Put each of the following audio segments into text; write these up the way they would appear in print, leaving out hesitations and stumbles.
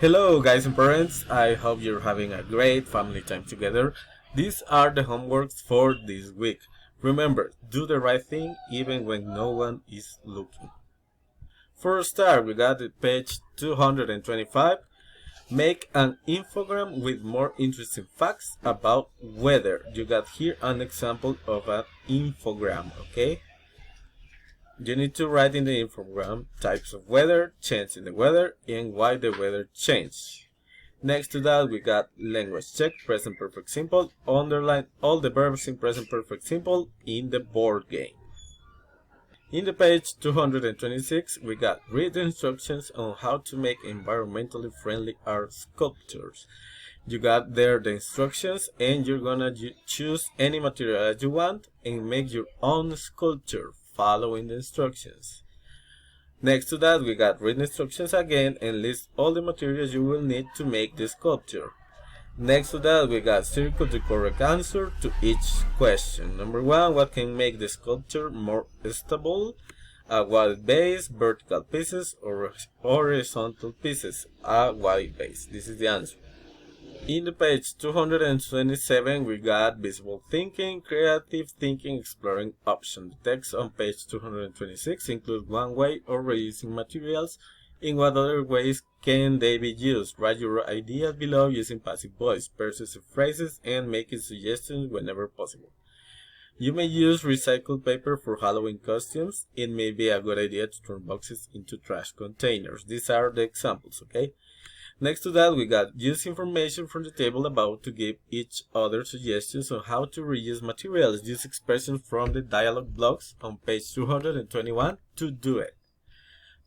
Hello guys and parents, I hope you're having a great family time together. These are the homeworks for this week. Remember, do the right thing even when no one is looking. For a start, we got at page 225. Make an infogram with more interesting facts about weather. You got here an example of an infogram, okay? You need to write in the infogram types of weather, change in the weather, and why the weather changed. Next to that, we got language check, present perfect simple. Underline all the verbs in present perfect simple in the board game. In the page 226, we got read instructions on how to make environmentally friendly art sculptures. You got there the instructions, and you're gonna choose any material that you want and make your own sculpture following the instructions. Next to that, we got read instructions again and list all the materials you will need to make the sculpture. Next to that, we got circle the correct answer to each question. Number 1, what can make the sculpture more stable? A wide base, vertical pieces, or horizontal pieces? A wide base. This is the answer. In the page 227, we got visible thinking, creative thinking, exploring options. The text on page 226 includes one way of reusing materials. In what other ways can they be used? Write your ideas below using passive voice, persuasive phrases, and making suggestions whenever possible. You may use recycled paper for Halloween costumes. It may be a good idea to turn boxes into trash containers. These are the examples, okay? Next to that, we got use information from the table above to give each other suggestions on how to reuse materials. Use expressions from the dialogue blocks on page 221 to do it.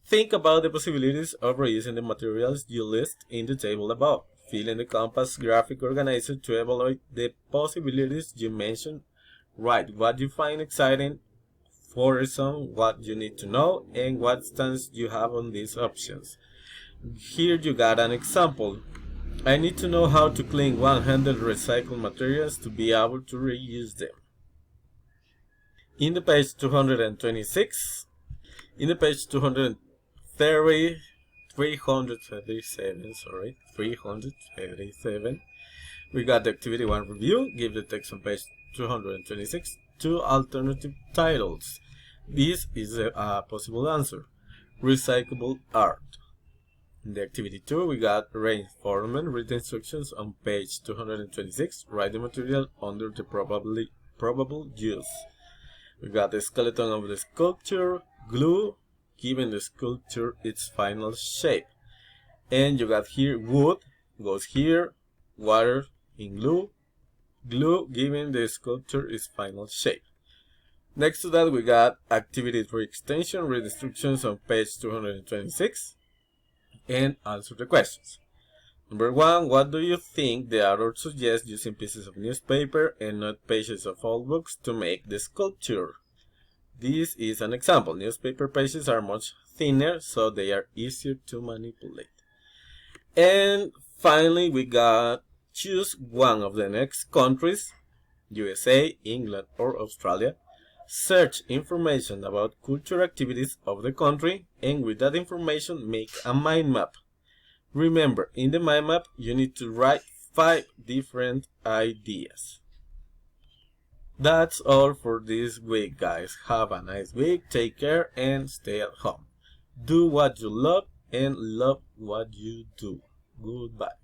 Think about the possibilities of reusing the materials you list in the table above. Fill in the compass graphic organizer to evaluate the possibilities you mentioned. Write what you find exciting, for some what you need to know, and what stance you have on these options. Here you got an example. I need to know how to clean 100 recycled materials to be able to reuse them. In the page 226, in the page 337, we got the activity 1 review. Give the text on page 226 two alternative titles. This is a possible answer. Recyclable art. In the activity 2, we got reinforcement. Read the instructions on page 226. Write the material under the probable use. We got the skeleton of the sculpture, glue, giving the sculpture its final shape. And you got here wood, goes here, water in glue, glue giving the sculpture its final shape. Next to that, we got activity 3 extension. Read instructions on page 226. And answer the questions. Number 1, what do you think the author suggests using pieces of newspaper and not pages of old books to make the sculpture? This is an example. Newspaper pages are much thinner, so they are easier to manipulate. And finally, we got choose one of the next countries, USA, England, or Australia. Search information about cultural activities of the country, and with that information make a mind map. Remember, in the mind map you need to write 5 different ideas. That's all for this week, guys. Have a nice week, take care, and stay at home. Do what you love and love what you do. Goodbye.